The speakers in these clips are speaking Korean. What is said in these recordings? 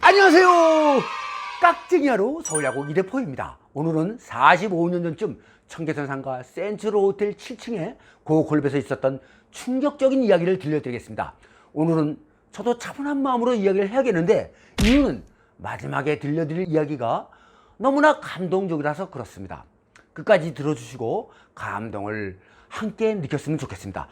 안녕하세요. 깍쟁이 하루 서울야구 이대포입니다. 오늘은 45년 전쯤 청계천 상가 센트럴 호텔 7층에 고골집에서 있었던 충격적인 이야기를 들려드리겠습니다. 오늘은 저도 차분한 마음으로 이야기를 해야겠는데 이유는 마지막에 들려드릴 이야기가 너무나 감동적이라서 그렇습니다. 끝까지 들어주시고 감동을 함께 느꼈으면 좋겠습니다.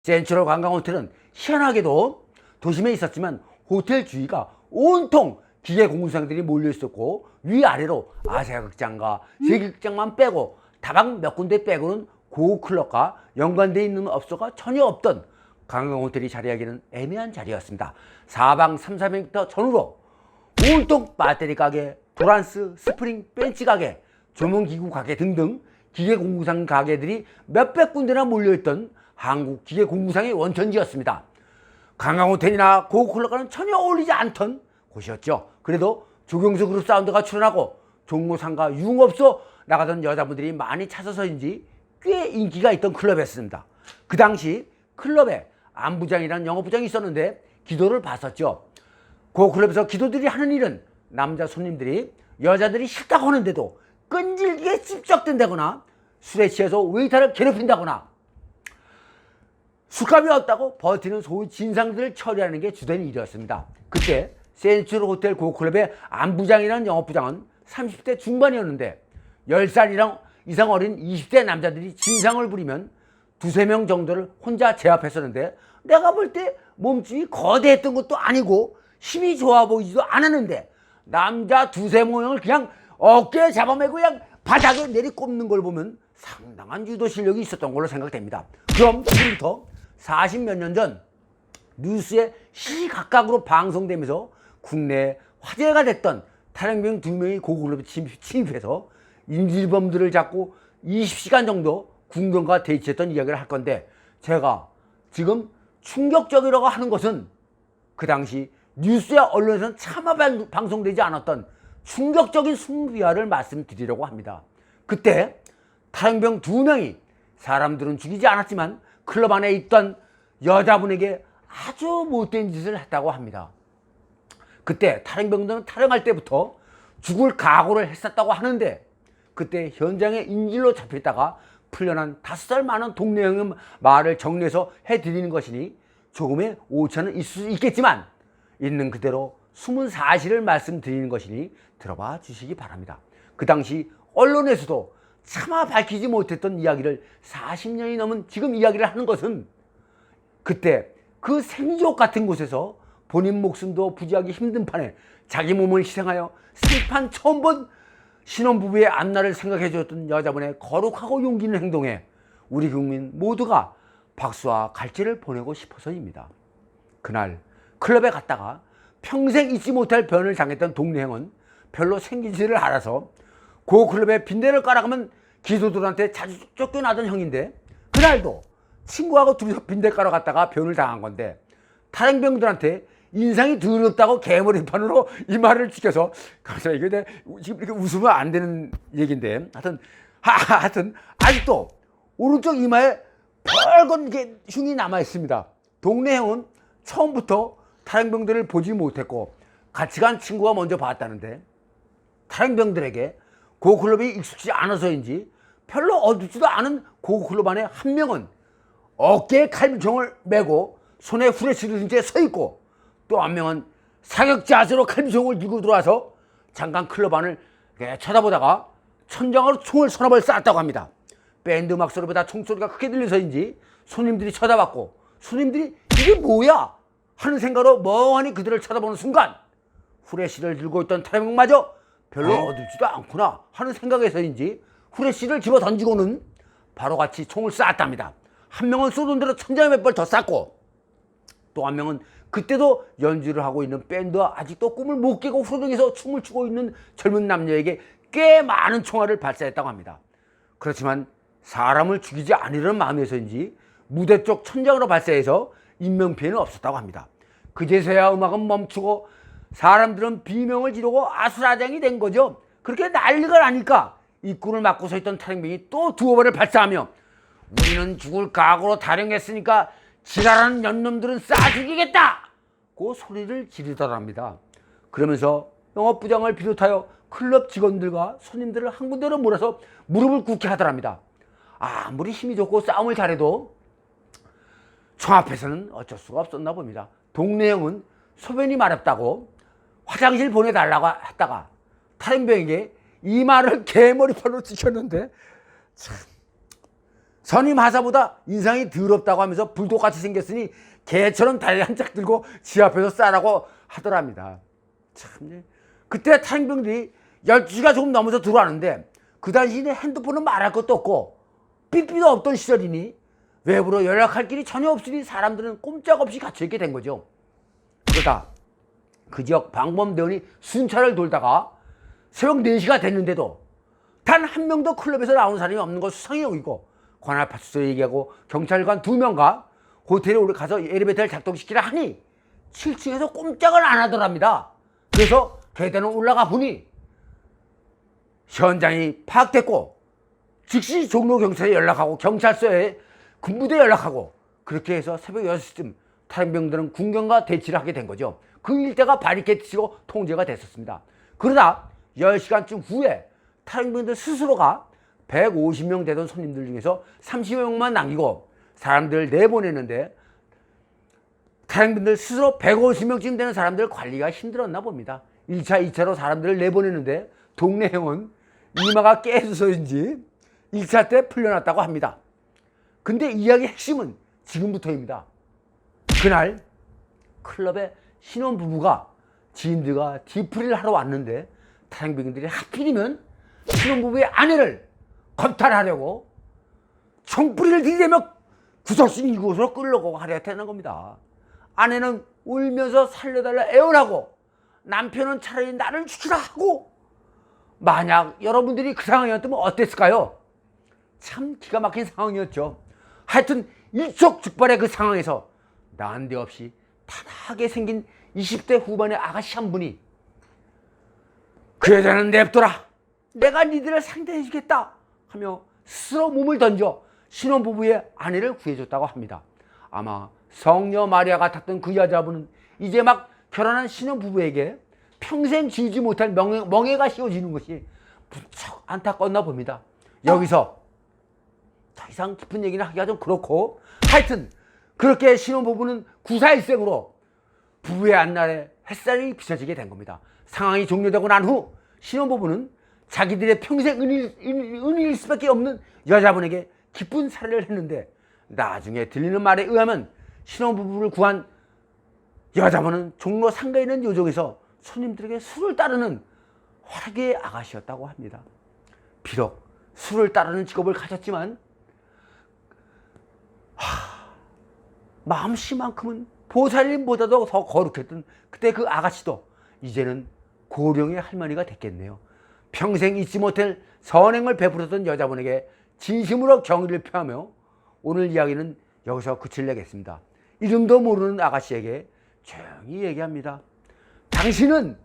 센트럴 관광호텔은 희한하게도 도심에 있었지만 호텔 주위가 온통 기계 공무상들이 몰려 있었고 위아래로 아시아극장과 세계극장만 빼고 다방 몇 군데 빼고는 고클럽과 연관되어 있는 업소가 전혀 없던 관광호텔이 자리하기는 애매한 자리였습니다. 사방 300~400m 전후로 온통 배터리 가게, 도란스, 스프링, 벤치 가게, 조명기구 가게 등등 기계 공구상 가게들이 몇백 군데나 몰려있던 한국 기계 공구상의 원천지였습니다. 관광호텔이나 고클럽과는 전혀 어울리지 않던 곳이었죠. 그래도 조경수 그룹 사운드가 출연하고 종로상가 유흥업소 나가던 여자분들이 많이 찾아서인지 꽤 인기가 있던 클럽이었습니다. 그 당시 클럽에 안부장이라는 영업부장이 있었는데 기도를 봤었죠. 고클럽에서 기도들이 하는 일은 남자 손님들이 여자들이 싫다고 하는데도 끈질기게 찝적댄다거나 술에 취해서 웨이터를 괴롭힌다거나 술값이 없다고 버티는 소위 진상들을 처리하는 게 주된 일이었습니다. 그때 센트럴 호텔 고클럽의 안부장이라는 영업부장은 30대 중반이었는데 10살 이상 어린 20대 남자들이 진상을 부리면 두세 명 정도를 혼자 제압했었는데 내가 볼 때 몸집이 거대했던 것도 아니고 힘이 좋아 보이지도 않았는데 남자 두세 명을 그냥 어깨에 잡아매고 그냥 바닥에 내리꼽는 걸 보면 상당한 유도 실력이 있었던 걸로 생각됩니다. 그럼 지금부터 40몇 년 전 뉴스에 시시각각으로 방송되면서 국내에 화제가 됐던 탈영병 2명이 고클럽에 침입해서 인질범들을 잡고 20시간 정도 군경과 대치했던 이야기를 할 건데 제가 지금 충격적이라고 하는 것은 그 당시 뉴스야 언론에서는 차마 방송되지 않았던 충격적인 승비화를 말씀드리려고 합니다. 그때 탈영병 2명이 사람들은 죽이지 않았지만 클럽 안에 있던 여자분에게 아주 못된 짓을 했다고 합니다. 그때 탈영병들은 탈영할 때부터 죽을 각오를 했었다고 하는데 그때 현장에 인질로 잡혔다가 풀려난 5살 많은 동네 형의 말을 정리해서 해드리는 것이니 조금의 오차는 있을 수 있겠지만 있는 그대로 숨은 사실을 말씀드리는 것이니 들어봐 주시기 바랍니다. 그 당시 언론에서도 차마 밝히지 못했던 이야기를 40년이 넘은 지금 이야기를 하는 것은 그때 그 생지옥 같은 곳에서 본인 목숨도 부지하기 힘든 판에 자기 몸을 희생하여 생판 처음 본 신혼부부의 앞날을 생각해 줬던 여자분의 거룩하고 용기 있는 행동에 우리 국민 모두가 박수와 갈채를 보내고 싶어서입니다. 그날 클럽에 갔다가 평생 잊지 못할 변을 당했던 동네 형은 별로 생기지를 않아서 고클럽에 빈대를 깔아가면 기도들한테 자주 쫓겨나던 형인데 그날도 친구하고 둘이서 빈대 깔아 갔다가 변을 당한 건데 탈영병들한테 인상이 더럽다고 개머리판으로 이 말을 지켜서 감사합니다. 이게 내 지금 이렇게 웃으면 안 되는 얘기인데 하여튼 아직도 오른쪽 이마에 뻘건 게 흉이 남아 있습니다. 동네 형은 처음부터 탈영병들을 보지 못했고 같이 간 친구가 먼저 봤다는데 탈영병들에게 고클럽이 익숙지 않아서인지 별로 어둡지도 않은 고클럽 안에 한 명은 어깨에 칼비총을 메고 손에 후레쉬를 든 채 서 있고 또 한 명은 사격 자세로 칼비총을 들고 들어와서 잠깐 클럽 안을 쳐다보다가 천장으로 총을 서너 발 쐈다고 합니다. 밴드 음악 소리보다 총소리가 크게 들려서인지 손님들이 쳐다봤고 손님들이 이게 뭐야 하는 생각으로 멍하니 그들을 쳐다보는 순간 후레쉬를 들고 있던 탈영병마저 별로 어둡지도 않구나 하는 생각에서인지 후레쉬를 집어 던지고는 바로같이 총을 쐈답니다. 한 명은 쏘던 대로 천장에 몇 발 더 쐈고 또 한 명은 그때도 연주를 하고 있는 밴드와 아직도 꿈을 못 깨고 후루둥에서 춤을 추고 있는 젊은 남녀에게 꽤 많은 총알을 발사했다고 합니다. 그렇지만 사람을 죽이지 않으려는 마음에서인지 무대 쪽 천장으로 발사해서 인명피해는 없었다고 합니다. 그제서야 음악은 멈추고 사람들은 비명을 지르고 아수라장이 된 거죠. 그렇게 난리가 나니까 입구를 막고 서 있던 탈영병이 또 두어 발을 발사하며 우리는 죽을 각오로 탈영했으니까 지랄하는 년놈들은 쏴 죽이겠다 고 소리를 지르더랍니다. 그러면서 영업부장을 비롯하여 클럽 직원들과 손님들을 한 군데로 몰아서 무릎을 꿇게 하더랍니다. 아무리 힘이 좋고 싸움을 잘해도 총 앞에서는 어쩔 수가 없었나 봅니다. 동네 형은 소변이 마렵다고 화장실 보내달라고 했다가 탈행병에게 이마를 개머리판으로 찍혔는데, 참, 선임 하사보다 인상이 더럽다고 하면서 불독같이 생겼으니 개처럼 다리 한짝 들고 지 앞에서 싸라고 하더랍니다. 참, 그때 탈행병들이 12시가 조금 넘어서 들어왔는데 그 당시에 핸드폰은 말할 것도 없고 삐삐도 없던 시절이니 외부로 연락할 길이 전혀 없으니 사람들은 꼼짝없이 갇혀있게 된 거죠. 그러다 그 지역 방범대원이 순찰을 돌다가 새벽 4시가 됐는데도 단 한 명도 클럽에서 나오는 사람이 없는 거 수상히 여기고 관할파출소에 얘기하고 경찰관 2명과 호텔에 가서 엘리베이터를 작동시키라 하니 7층에서 꼼짝을 안 하더랍니다. 그래서 계단을 올라가 보니 현장이 파악됐고 즉시 종로 경찰에 연락하고 경찰서에 군부대에 연락하고 그렇게 해서 새벽 6시쯤 탈행병들은 군경과 대치를 하게 된 거죠. 그 일대가 바리케이트 치고 통제가 됐었습니다. 그러다 10시간쯤 후에 탈행병들 스스로가 150명 되던 손님들 중에서 30명만 남기고 사람들을 내보내는데 탈행병들 스스로 150명쯤 되는 사람들 관리가 힘들었나 봅니다. 1차, 2차로 사람들을 내보내는데 동네 형은 이마가 깨져서인지 1차 때 풀려났다고 합니다. 근데 이야기의 핵심은 지금부터입니다. 그날 클럽에 신혼부부가 지인들과 뒤풀이를 하러 왔는데 탈행병들이 하필이면 신혼부부의 아내를 검탈하려고 총뿌리를 들이대며 구석진 이곳으로 끌려고 하려 했다는 겁니다. 아내는 울면서 살려달라 애원하고 남편은 차라리 나를 죽이라 하고, 만약 여러분들이 그 상황이었다면 어땠을까요? 참 기가 막힌 상황이었죠. 하여튼 일촉즉발의 그 상황에서 난데없이 타나하게 생긴 20대 후반의 아가씨 한 분이 그 여자는 냅둬라, 내가 니들을 상대해주겠다 하며 스스로 몸을 던져 신혼부부의 아내를 구해줬다고 합니다. 아마 성녀 마리아 같았던 그 여자분은 이제 막 결혼한 신혼부부에게 평생 지우지 못할 멍해가 씌워지는 것이 무척 안타까웠나 봅니다. 여기서 더 이상 깊은 얘기는 하기가 좀 그렇고, 하여튼 그렇게 신혼부부는 구사일생으로 부부의 앞날에 햇살이 비춰지게 된 겁니다. 상황이 종료되고 난 후 신혼부부는 자기들의 평생 은인일 수밖에 없는 여자분에게 기쁜 살해를 했는데, 나중에 들리는 말에 의하면 신혼부부를 구한 여자분은 종로 상가에 있는 요정에서 손님들에게 술을 따르는 화락의 아가씨였다고 합니다. 비록 술을 따르는 직업을 가졌지만 마음씨만큼은 보살님보다도 더 거룩했던 그때 그 아가씨도 이제는 고령의 할머니가 됐겠네요. 평생 잊지 못할 선행을 베풀었던 여자분에게 진심으로 경의를 표하며 오늘 이야기는 여기서 끝을 내겠습니다. 이름도 모르는 아가씨에게 조용히 얘기합니다. 당신은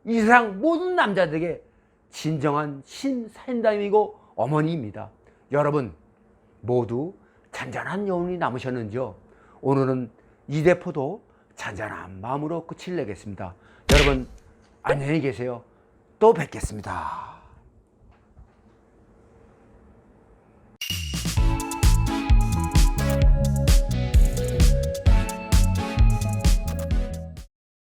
이 세상 모든 남자들에게 진정한 신사임당이고 어머니입니다. 여러분 모두 잔잔한 여운이 남으셨는지요? 오늘은 이대포도 잔잔한 마음으로 끝을 내겠습니다. 여러분 안녕히 계세요. 또 뵙겠습니다.